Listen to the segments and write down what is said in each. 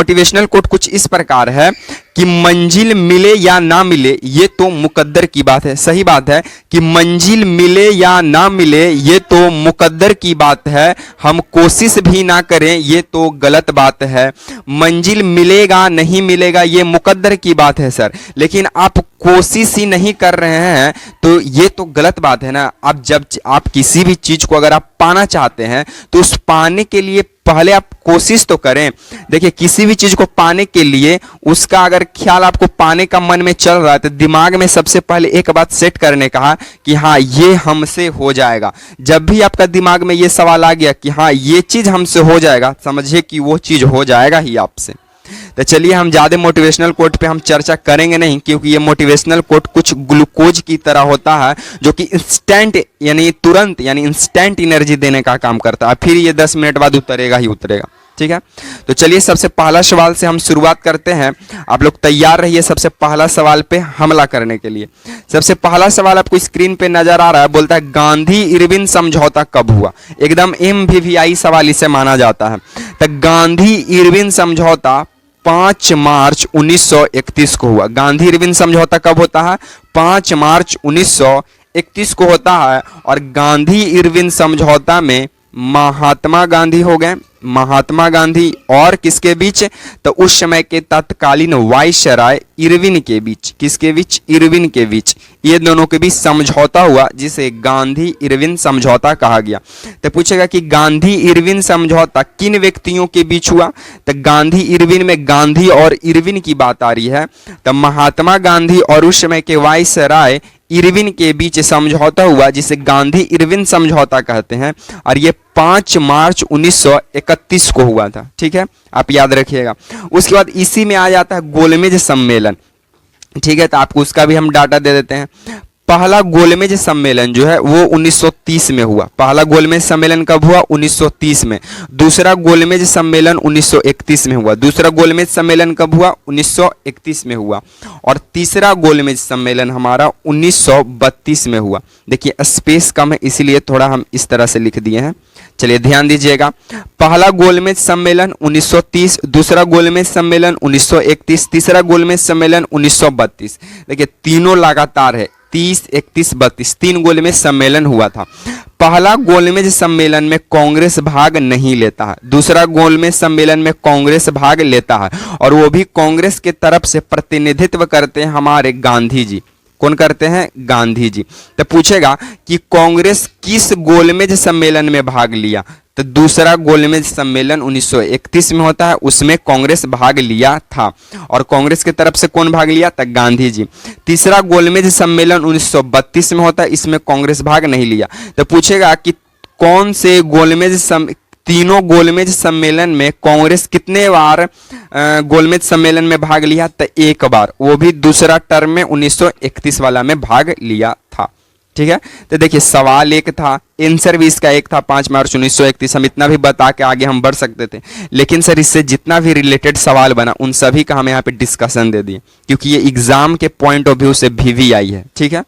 Motivational quote कुछ इस प्रकार है कि मंजिल मिले या ना मिले ये तो मुकद्दर की बात है। सही बात है कि मंजिल मिले या ना मिले ये तो मुकद्दर की बात है, हम कोशिश भी ना करें ये तो गलत बात है। मंजिल मिलेगा नहीं मिलेगा ये मुकद्दर की बात है सर, लेकिन आप कोशिश ही नहीं कर रहे हैं तो ये तो गलत बात है ना। आप जब आप किसी भी चीज को अगर आप पाना चाहते हैं तो उस पाने के लिए पहले आप कोशिश तो करें। देखिए किसी भी चीज को पाने के लिए उसका अगर ख्याल आपको पाने का मन में चल रहा है तो दिमाग में सबसे पहले एक बात सेट करने का कि हाँ ये हमसे हो जाएगा। जब भी आपका दिमाग में ये सवाल आ गया कि हाँ ये चीज हमसे हो जाएगा, समझिए कि वो चीज हो जाएगा ही आपसे। तो चलिए हम ज़्यादा मोटिवेशनल कोट पे हम चर्चा करेंगे नहीं, क्योंकि ये मोटिवेशनल कोट कुछ ग्लूकोज की तरह होता है जो कि इंस्टेंट यानी तुरंत यानी इंस्टेंट एनर्जी देने का काम करता है, फिर ये 10 मिनट बाद उतरेगा ही उतरेगा। ठीक है, तो चलिए सबसे पहला सवाल से हम शुरुआत करते हैं। आप लोग तैयार रहिए सबसे पहला सवाल पे हमला करने के लिए। सबसे पहला सवाल आपको स्क्रीन पे नजर आ रहा है, बोलता है गांधी इरविन समझौता कब हुआ। एकदम MVVI सवाल इसे माना जाता है। तो गांधी इरविन समझौता 5 मार्च 1931 को हुआ। गांधी इरविन समझौता कब होता है? 5 मार्च 1931 को होता है। और गांधी इरविन समझौता में महात्मा गांधी हो गए, महात्मा गांधी और किसके बीच? तो उस समय के तत्कालीन वायसराय इरविन के बीच। किसके बीच? इरविन के बीच। ये दोनों के बीच समझौता हुआ जिसे गांधी इरविन समझौता कहा गया। तो पूछेगा कि गांधी इरविन समझौता किन व्यक्तियों के बीच हुआ? तो गांधी इरविन में गांधी और इरविन की बात आ रही है। तो महात्मा गांधी और उस समय के वायसराय इरविन के बीच समझौता हुआ जिसे गांधी इरविन समझौता कहते हैं। और ये 5 मार्च 1931 को हुआ था। ठीक है, आप याद रखिएगा। उसके बाद इसी में आ जाता है गोलमेज सम्मेलन। ठीक है, तो आपको उसका भी हम डाटा दे देते हैं। पहला गोलमेज सम्मेलन जो है वो 1930 में हुआ। पहला गोलमेज सम्मेलन कब हुआ? 1930 में। दूसरा गोलमेज सम्मेलन 1931 में हुआ। दूसरा गोलमेज सम्मेलन कब हुआ? 1931 में हुआ। और तीसरा गोलमेज सम्मेलन हमारा 1932 में हुआ। देखिए स्पेस कम है इसलिए थोड़ा हम इस तरह से लिख दिए हैं। चलिए ध्यान दीजिएगा। पहला गोलमेज सम्मेलन 1930, दूसरा गोलमेज सम्मेलन 1931, तीसरा गोलमेज सम्मेलन 1932। देखिए तीनों लगातार है, 30, 31, 32, 3 गोलमेज सम्मेलन हुआ था। पहला गोलमेज सम्मेलन में कांग्रेस भाग नहीं लेता है, दूसरा गोलमेज सम्मेलन में कांग्रेस भाग लेता है और वो भी कांग्रेस के तरफ से प्रतिनिधित्व करते हैं हमारे गांधी जी। कौन करते हैं? गांधी जी। तो पूछेगा कि कांग्रेस किस गोलमेज सम्मेलन में भाग लिया? तो दूसरा गोलमेज सम्मेलन 1931 में होता है, उसमें कांग्रेस भाग लिया था। और कांग्रेस की तरफ से कौन भाग लिया? तक गांधी जी। तीसरा गोलमेज सम्मेलन 1932 में होता है, इसमें कांग्रेस भाग नहीं लिया। तो पूछेगा कि कौन से तीनों गोलमेज सम्मेलन में कांग्रेस कितने बार गोलमेज सम्मेलन में भाग लिया? तो एक बार, वो भी दूसरा टर्म में 1931 वाला में भाग लिया था। ठीक है, तो देखिए सवाल एक था, आंसर भी इसका एक था, 5 मार्च 1931। हम इतना भी बता के आगे हम बढ़ सकते थे, लेकिन सर इससे जितना भी रिलेटेड सवाल बना उन सभी का हम यहाँ पे डिस्कशन दे दिए, क्योंकि ये एग्जाम के पॉइंट ऑफ व्यू से VVI है। ठीक है,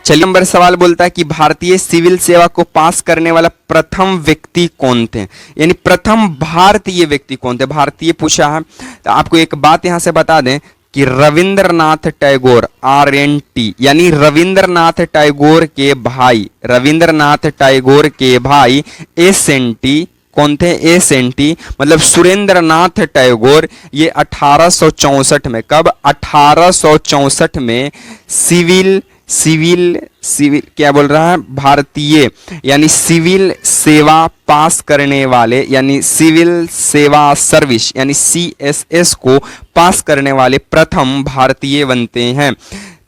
चलिए नंबर सवाल बोलता है कि भारतीय सिविल सेवा को पास करने वाला प्रथम व्यक्ति कौन थे, यानी प्रथम भारतीय व्यक्ति कौन थे? भारतीय पूछा है। तो आपको एक बात यहां से बता दें कि रविंद्रनाथ टैगोर RNT, यानी रविंद्रनाथ टैगोर के भाई, रविंद्रनाथ टैगोर के भाई SNT कौन थे? SNT मतलब सुरेंद्रनाथ टैगोर। ये 1864 में, कब? 1864 में सिविल क्या बोल रहा है? भारतीय यानी सिविल सेवा पास करने वाले, यानी सिविल सेवा सर्विस यानी CSS को पास करने वाले प्रथम भारतीय बनते हैं।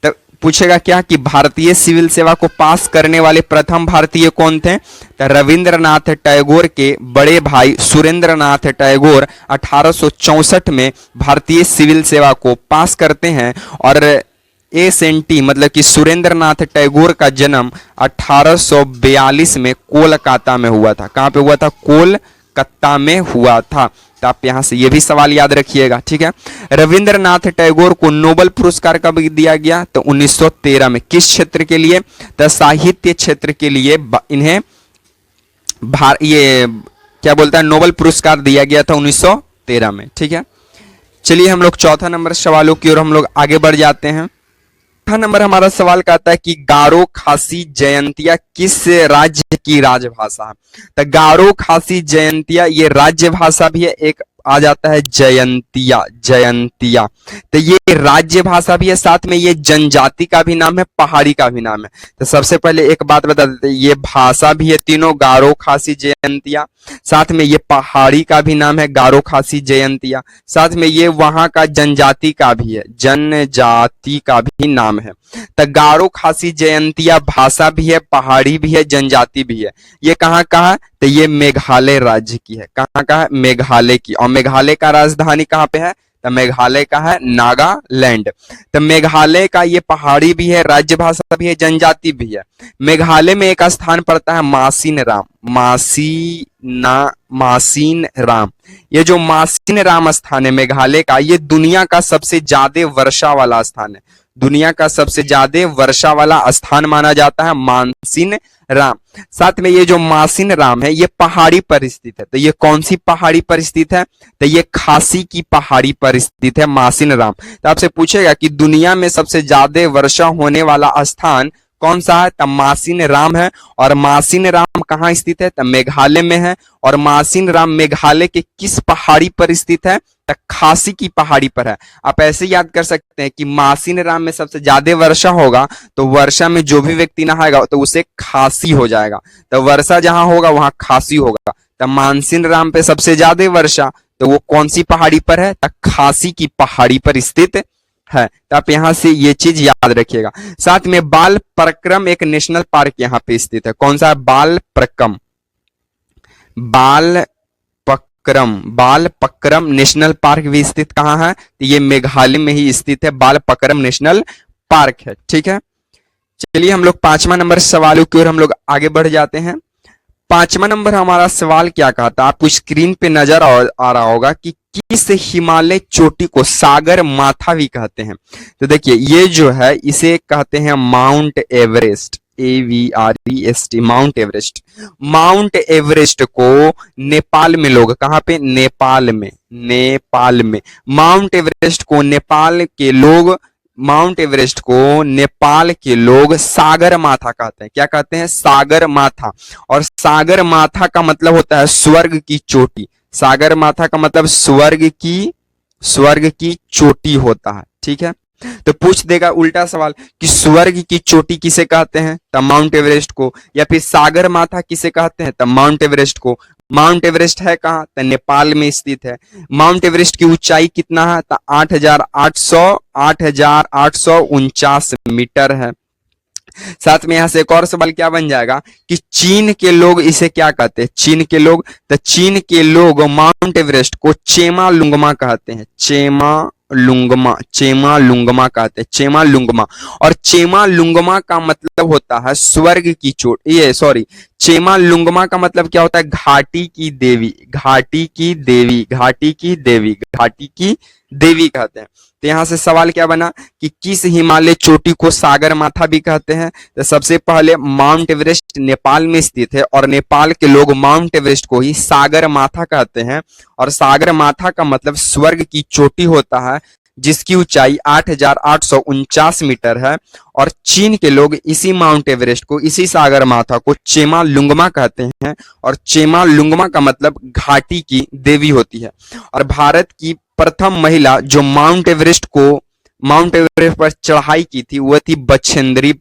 तो पूछेगा क्या कि भारतीय सिविल सेवा को पास करने वाले प्रथम भारतीय कौन थे? तो रविंद्रनाथ टैगोर के बड़े भाई सुरेंद्रनाथ टैगोर 1864 में भारतीय सिविल सेवा को पास करते हैं। और SNT मतलब कि सुरेंद्रनाथ टैगोर का जन्म 1842 में कोलकाता में हुआ था। कहाँ पे हुआ था? कोलकाता में हुआ था। तो आप यहाँ से ये भी सवाल याद रखिएगा। ठीक है, रविंद्रनाथ टैगोर को नोबेल पुरस्कार कब दिया गया? तो 1913 में। किस क्षेत्र के लिए? तो साहित्य क्षेत्र के लिए इन्हें ये क्या बोलता है, नोबेल पुरस्कार दिया गया था 1913 13 में। ठीक है, चलिए हम लोग चौथा नंबर सवालों की ओर हम लोग आगे बढ़ जाते हैं। चौथा नंबर हमारा सवाल कहता है कि गारो खासी जयंतिया किस राज्य की राजभाषा है। तो गारो खासी जयंतिया ये राज्य भाषा भी है, एक आ जाता है जयंतिया, जयंतिया तो ये राज्य भाषा भी है, साथ में ये जनजाति का भी नाम है, पहाड़ी का भी नाम है। तो सबसे पहले एक बात बता देते हैं, ये भाषा भी है तीनों गारो खासी जयंतिया, साथ में ये पहाड़ी का भी नाम है गारो खासी जयंतिया, साथ में ये वहां का जनजाति का भी है, जनजाति का भी नाम है। तो गारो खासी जयंतिया भाषा भी है, पहाड़ी भी है, जनजाति भी है। ये कहाँ का है? तो ये मेघालय राज्य की है। कहाँ का है? मेघालय की। और मेघालय का राजधानी कहाँ पे है? तो मेघालय का है नागालैंड। तो मेघालय का ये पहाड़ी भी है, राज्य भाषा भी है, जनजाति भी है। मेघालय में एक स्थान पड़ता है मासिन राम, मासिन राम। ये जो मासिन राम स्थान है मेघालय का, ये दुनिया का सबसे ज्यादा वर्षा वाला स्थान है। दुनिया का सबसे ज्यादा वर्षा वाला स्थान माना जाता है मासिन राम। साथ में ये जो मासिन राम है ये पहाड़ी पर स्थित है। तो ये कौन सी पहाड़ी पर स्थित है? तो ये खासी की पहाड़ी पर स्थित है मासिन राम। तो आपसे पूछेगा कि दुनिया में सबसे ज्यादा वर्षा होने वाला स्थान कौन सा है? तो मासिन राम है। और मासिन राम कहाँ स्थित है? तो मेघालय में है। और मासिन राम मेघालय के किस पहाड़ी पर स्थित है? तो खासी की पहाड़ी पर है। आप ऐसे याद कर सकते हैं कि मासिन राम में सबसे ज्यादा वर्षा होगा तो वर्षा में जो भी व्यक्ति नहाएगा तो उसे खांसी हो जाएगा। तो वर्षा जहां होगा वहां खांसी होगा। तो मानसिन राम पे सबसे ज्यादा वर्षा, तो वो कौन सी पहाड़ी पर है? तो खासी की पहाड़ी पर स्थित है। तो आप यहां से ये चीज याद रखिएगा। साथ में बाल पराक्रम एक नेशनल पार्क यहां पे स्थित है। कौन सा? बाल पराक्रम, बाल पक्रम नेशनल पार्क भी स्थित कहां है? तो ये मेघालय में ही स्थित है, बाल पक्रम नेशनल पार्क है। ठीक है, चलिए हम लोग पांचवा नंबर सवालों की ओर हम लोग आगे बढ़ जाते हैं। पांचवा नंबर हमारा सवाल क्या कहता है? आपको स्क्रीन पे नजर आ रहा होगा कि किस हिमालय चोटी को सागर माथा भी कहते हैं। तो देखिए ये जो है इसे कहते हैं mount Everest, AVREST, mount Everest. Mount Everest को नेपाल में लोग, कहां पे? नेपाल में, नेपाल में माउंट एवरेस्ट को माउंट एवरेस्ट को नेपाल के लोग सागर माथा कहते हैं। क्या कहते हैं? सागर माथा। और सागर माथा का मतलब होता है स्वर्ग की चोटी। सागर माथा का मतलब स्वर्ग की चोटी होता है। ठीक है, तो पूछ देगा उल्टा सवाल कि स्वर्ग की चोटी किसे कहते हैं? तब माउंट एवरेस्ट को। या फिर सागर माथा किसे कहते हैं? तब माउंट एवरेस्ट को। माउंट एवरेस्ट है कहाँ? तो नेपाल में स्थित है। माउंट एवरेस्ट की ऊंचाई कितना है? तो 8,849 मीटर है। साथ में यहां से एक और सवाल क्या बन जाएगा कि चीन के लोग इसे क्या कहते हैं? चीन के लोग, तो चीन के लोग माउंट एवरेस्ट को चेमालुंगमा कहते हैं। चेमालुंगमा कहते हैं, चेमालुंगमा। और चेमालुंगमा का मतलब होता है स्वर्ग की चोट, ये सॉरी, चेमालुंगमा का मतलब क्या होता है? घाटी की देवी, घाटी की देवी, घाटी की देवी, घाटी की देवी कहते हैं। तो यहां से सवाल क्या बना कि किस हिमालय चोटी को सागर माथा भी कहते हैं? तो सबसे पहले माउंट एवरेस्ट नेपाल में स्थित है और नेपाल के लोग माउंट एवरेस्ट को ही सागर माथा कहते हैं। और सागर माथा का मतलब स्वर्ग की चोटी होता है जिसकी ऊंचाई 8,849 मीटर है। और चीन के लोग इसी माउंट एवरेस्ट को, इसी सागर माथा को चेमालुंगमा कहते हैं। और चेमालुंगमा का मतलब घाटी की देवी होती है। और भारत की प्रथम महिला जो माउंट एवरेस्ट पर चढ़ाई की थी वह थी बछेंद्री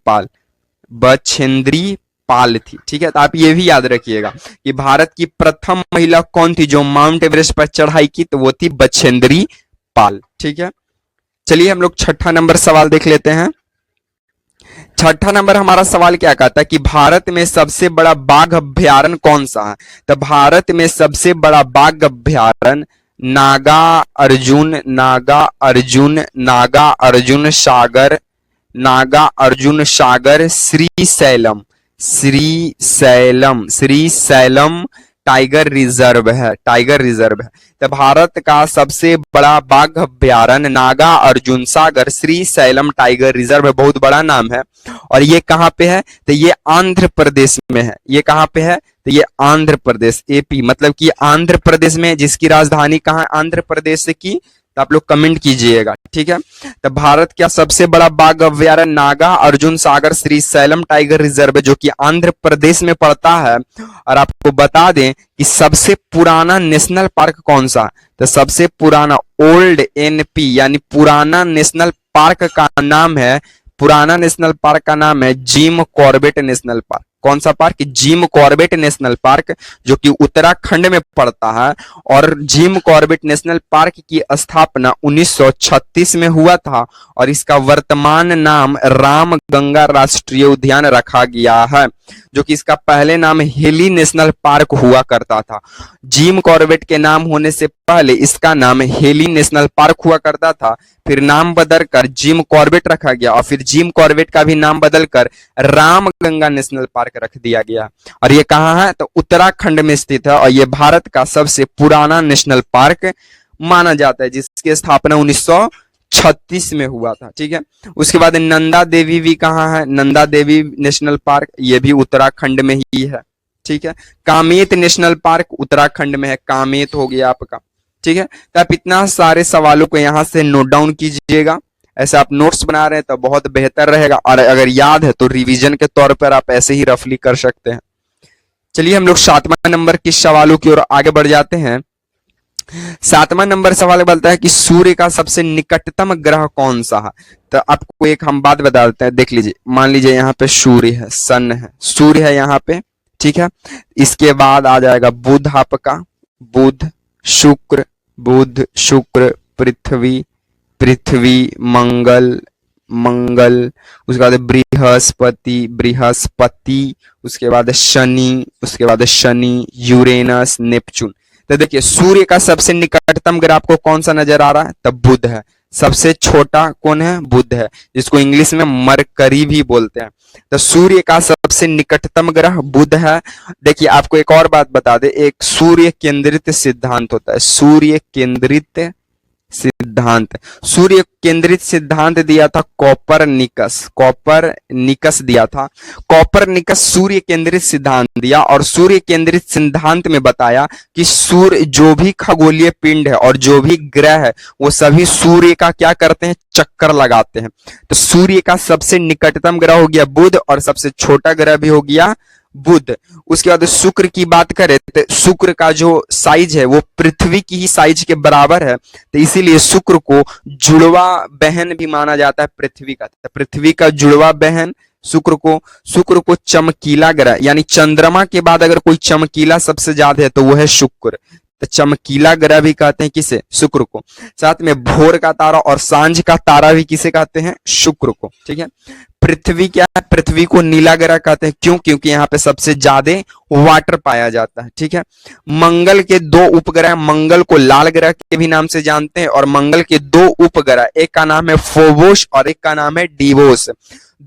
पाल थी। ठीक है, तो आप ये भी याद रखिएगा कि भारत की प्रथम महिला कौन थी जो माउंट एवरेस्ट पर चढ़ाई की? तो वो थी बछेंद्री पाल। ठीक है, चलिए हम लोग छठा नंबर सवाल देख लेते हैं। छठा नंबर हमारा सवाल क्या कहता है कि भारत में सबसे बड़ा बाघ अभ्यारण्य कौन सा है? तो भारत में सबसे बड़ा बाघ अभ्यारण्य नागा अर्जुन सागर श्रीशैलम टाइगर रिजर्व है, टाइगर रिजर्व है। तो भारत का सबसे बड़ा बाघ अभ्यारण्य नागा अर्जुन सागर श्री सैलम टाइगर रिजर्व है, बहुत बड़ा नाम है। और ये कहाँ पे है? तो ये आंध्र प्रदेश में है। ये कहाँ पे है? तो ये आंध्र प्रदेश, एपी, मतलब कि आंध्र प्रदेश में, जिसकी राजधानी कहाँ है आंध्र प्रदेश की? तो आप लोग कमेंट कीजिएगा, ठीक है। तो भारत का सबसे बड़ा बाघ अभ्यारण्य नागा अर्जुन सागर श्री सैलम टाइगर रिजर्व है, जो कि आंध्र प्रदेश में पड़ता है। और आपको बता दें कि सबसे पुराना नेशनल पार्क कौन सा? तो सबसे पुराना ओल्ड एनपी यानी पुराना नेशनल पार्क का नाम है, पुराना नेशनल पार्क का नाम है जिम कॉर्बेट नेशनल पार्क। कौन सा park? Jim Corbett national park, जो कि उत्तराखंड में पड़ता है। और जिम कॉर्बेट नेशनल पार्क की स्थापना 1936 में हुआ था और इसका वर्तमान नाम राम गंगा राष्ट्रीय उद्यान रखा गया है, जो कि इसका पहले नाम हेली नेशनल पार्क हुआ करता था। जिम कॉर्बेट के नाम होने से पहले इसका नाम हेली नेशनल पार्क हुआ करता था, फिर नाम बदलकर जिम कॉर्बेट रखा गया और फिर जिम कॉर्बेट का भी नाम बदलकर राम गंगा नेशनल पार्क रख दिया गया। और ये कहाँ है? तो उत्तराखंड में स्थित है और ये भारत का सबसे पुराना नेशनल पार्क माना जाता है, जिसकी स्थापना 1936 में हुआ था, ठीक है। उसके बाद नंदा देवी भी कहाँ है? नंदा देवी नेशनल पार्क, ये भी उत्तराखंड में ही है, ठीक है। कामेत नेशनल पार्क उत्तराखंड में है, कामेत हो गया आपका, ठीक है। तो आप इतना सारे सवालों को यहाँ से नोट डाउन कीजिएगा। ऐसे आप नोट्स बना रहे हैं तो बहुत बेहतर रहेगा, और अगर याद है तो रिवीजन के तौर पर आप ऐसे ही रफली कर सकते हैं। चलिए हम लोग 7वां नंबर के सवालों की ओर आगे बढ़ जाते हैं। 7वां नंबर सवाल बोलता है कि सूर्य का सबसे निकटतम ग्रह कौन सा है? तो आपको एक हम बात बता देते हैं, देख लीजिए। मान लीजिए यहाँ पे सूर्य है, सन है, सूर्य है यहाँ पे, ठीक है। इसके बाद आ जाएगा बुध आपका, बुध, शुक्र, बुध, शुक्र, पृथ्वी, पृथ्वी, मंगल, मंगल, उसके बाद बृहस्पति, बृहस्पति, उसके बाद शनि, उसके बाद शनि, यूरेनस, नेपच्यून। तो देखिए सूर्य का सबसे निकटतम ग्रह आपको कौन सा नजर आ रहा है? तब बुध है। सबसे छोटा कौन है? बुध है, जिसको इंग्लिश में मरकरी भी बोलते हैं। तो सूर्य का सबसे निकटतम ग्रह बुध है। देखिए आपको एक और बात बता दे, एक सूर्य केंद्रित सिद्धांत होता है, सूर्य केंद्रित सिद्धांत। सूर्य केंद्रित सिद्धांत दिया था कॉपरनिकस, कॉपरनिकस दिया था। कॉपरनिकस सूर्य केंद्रित सिद्धांत दिया और सूर्य केंद्रित सिद्धांत में बताया कि सूर्य जो भी खगोलीय पिंड है और जो भी ग्रह है वो सभी सूर्य का क्या करते हैं? चक्कर लगाते हैं। तो सूर्य का सबसे निकटतम ग्रह हो गया बुध और सबसे छोटा ग्रह भी हो गया बुध। उसके बाद शुक्र की बात करें तो शुक्र का जो साइज है वो पृथ्वी की ही साइज के बराबर है, तो इसीलिए शुक्र को जुड़वा बहन भी माना जाता है पृथ्वी का। तो पृथ्वी का जुड़वा बहन शुक्र को चमकीला ग्रह, यानी चंद्रमा के बाद अगर कोई चमकीला सबसे ज्यादा है तो वो है शुक्र। तो चमकीला ग्रह भी कहते हैं किसे? शुक्र को। साथ में भोर का तारा और सांझ का तारा भी किसे कहते हैं? शुक्र को, ठीक है। पृथ्वी क्या है? पृथ्वी को नीला ग्रह कहते हैं, क्यों? क्योंकि यहाँ पे सबसे ज्यादा वाटर पाया जाता है, ठीक है। मंगल के 2 उपग्रह, मंगल को लाल ग्रह के भी नाम से जानते हैं, और मंगल के 2 उपग्रह, एक का नाम है फोबोस और एक का नाम है डिवोस।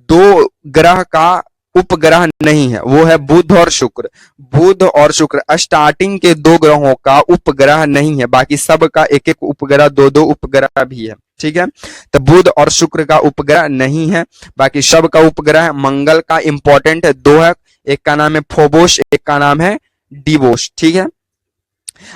2 ग्रह का उपग्रह नहीं है, वो है बुध और शुक्र। बुध और शुक्र स्टार्टिंग के 2 ग्रहों का उपग्रह नहीं है, बाकी सब का एक एक उपग्रह, 2-2 उपग्रह भी है, ठीक है। तो बुध और शुक्र का उपग्रह नहीं है, बाकी सब का उपग्रह है। मंगल का इंपॉर्टेंट है, 2 है, एक का नाम है फोबोस, एक का नाम है डिवोस, ठीक है।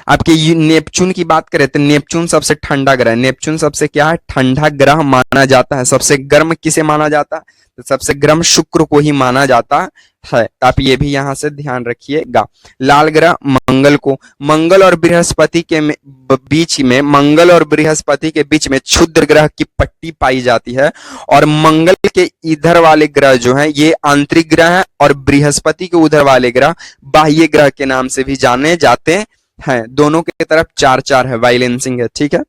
आपके नेपच्यून की बात करें तो नेपच्यून सबसे ठंडा ग्रह, नेपच्यून सबसे क्या है? ठंडा ग्रह माना जाता है। सबसे गर्म किसे माना जाता है? तो सबसे गर्म शुक्र को ही माना जाता है। तो आप ये भी यहां से ध्यान रखिएगा। लाल ग्रह मंगल को, मंगल और बृहस्पति के बीच में, मंगल और बृहस्पति के बीच में क्षुद्र ग्रह की पट्टी पाई जाती है, और मंगल के इधर वाले ग्रह जो हैं ये आंतरिक ग्रह है, और बृहस्पति के उधर वाले ग्रह बाह्य ग्रह के नाम से भी जाने जाते हैं। दोनों की तरफ 4-4 है, वाइलेंसिंग है, ठीक है।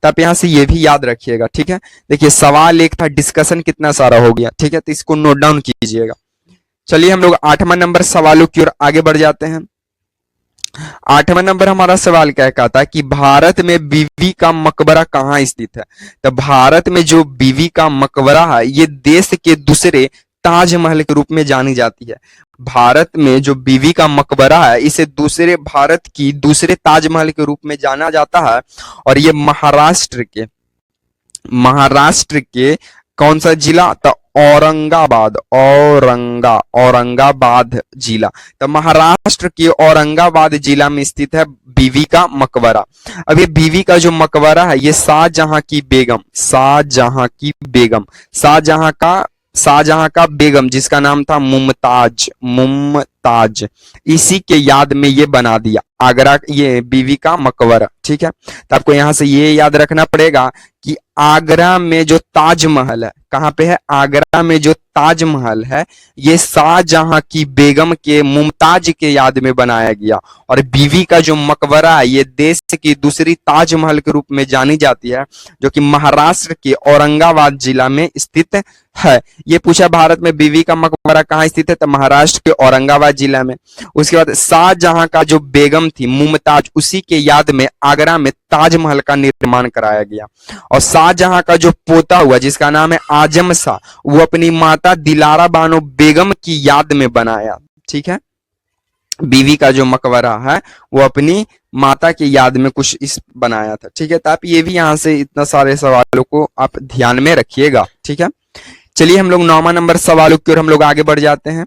तो आप यहां से ये भी याद रखिएगा, ठीक है। देखिए सवाल एक था, डिस्कशन कितना सारा हो गया, ठीक है। तो इसको नोट डाउन कीजिएगा। चलिए हम लोग 8वां नंबर सवालों की ओर आगे बढ़ जाते हैं। 8वां नंबर हमारा सवाल क्या कहता है कि भारत में बीवी का मकबरा कहाँ स्थित है? तो भारत में जो बीवी का मकबरा है ये देश के दूसरे ताजमहल के रूप में जानी जाती है। भारत में जो बीवी का मकबरा है इसे दूसरे भारत की दूसरे ताजमहल के रूप में जाना जाता है। और ये महाराष्ट्र के कौन सा जिला? तो औरंगाबाद जिला। तो महाराष्ट्र के औरंगाबाद जिला में स्थित है बीवी का मकबरा। अब ये बीवी का जो मकबरा है ये शाहजहां का बेगम जिसका नाम था मुमताज, इसी के याद में ये बना दिया आगरा, ये बीवी का मकबरा। ठीक है, तो आपको यहां से ये याद रखना पड़ेगा कि आगरा में जो ताजमहल है, कहां पे है? आगरा में जो ताजमहल है ये शाहजहां की बेगम के, मुमताज के याद में बनाया गया। और बीवी का जो मकबरा है ये देश की दूसरी ताजमहल के रूप में जानी जाती है, जो कि महाराष्ट्र के औरंगाबाद जिला में स्थित है। ये पूछा भारत में बीवी का मकबरा कहाँ स्थित है? तो महाराष्ट्र के औरंगाबाद जिला में। उसके बाद शाहजहां का जो बेगम थी मुमताज, उसी के याद में आगरा में ताजमहल का निर्माण कराया गया। और शाहजहां का जो पोता हुआ जिसका नाम है आजम शाह, वो अपनी माता दिलारा बानो बेगम की याद में बनाया। ठीक है, बीवी का जो मकबरा है वो अपनी माता की याद में कुछ इस बनाया था। ठीक है, तो आप ये भी यहां से इतना सारे सवालों को आप ध्यान में रखिएगा। ठीक है, चलिए हम लोग 9वां नंबर सवालों की ओर हम लोग आगे बढ़ जाते हैं।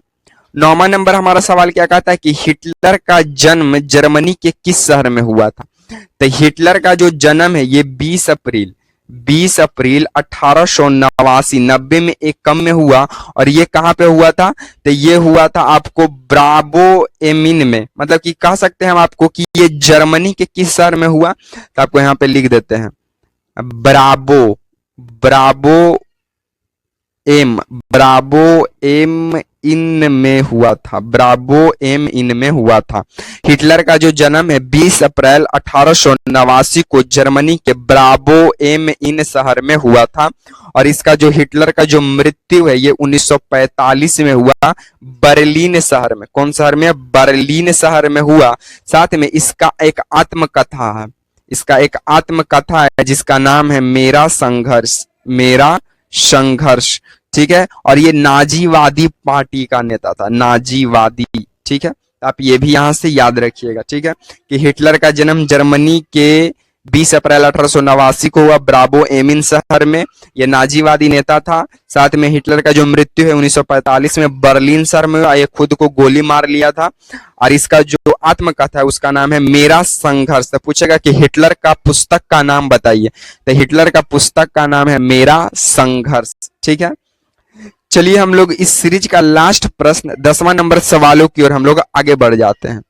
9वां नंबर हमारा सवाल क्या कहता है कि हिटलर का जन्म जर्मनी के किस शहर में हुआ था? तो हिटलर का जो जन्म है ये 20 अप्रैल 1889, 90 में एक कम में हुआ। और ये कहां पे हुआ था? तो ये हुआ था आपको ब्रावो एमिन में, मतलब कि कह सकते हैं हम आपको कि ये जर्मनी के किस शहर में हुआ। तो आपको यहां पे लिख देते हैं ब्रावो एम इन में हुआ था, हिटलर का जो जन्म है 20 अप्रैल 1889 को जर्मनी के ब्रावो एम इन शहर में हुआ था। और इसका जो हिटलर का जो मृत्यु है ये 1945 में हुआ बर्लिन शहर में। कौन शहर में? बर्लिन शहर में हुआ। साथ में इसका एक आत्मकथा है जिसका नाम है मेरा संघर्ष। ठीक है, और ये नाजीवादी पार्टी का नेता था, नाजीवादी। ठीक है, तो आप ये भी यहां से याद रखिएगा। ठीक है, कि हिटलर का जन्म जर्मनी के 20 अप्रैल 1889 को हुआ ब्रावो एमिन शहर में, ये नाजीवादी नेता था। साथ में हिटलर का जो मृत्यु है 1945 में बर्लिन शहर में हुआ, ये खुद को गोली मार लिया था। और इसका जो आत्मकथा है उसका नाम है मेरा संघर्ष। तो पूछेगा कि हिटलर का पुस्तक का नाम बताइए, तो हिटलर का पुस्तक का नाम है मेरा संघर्ष। ठीक है, चलिए हम लोग इस सीरीज का लास्ट प्रश्न 10वां नंबर सवालों की ओर हम लोग आगे बढ़ जाते हैं।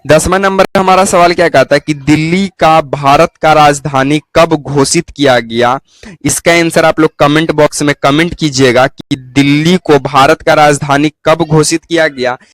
10वां नंबर हमारा सवाल क्या कहता है कि दिल्ली का भारत का राजधानी कब घोषित किया गया? इसका आंसर आप लोग कमेंट बॉक्स में कमेंट कीजिएगा कि दिल्ली को भारत का राजधानी कब घोषित किया गया।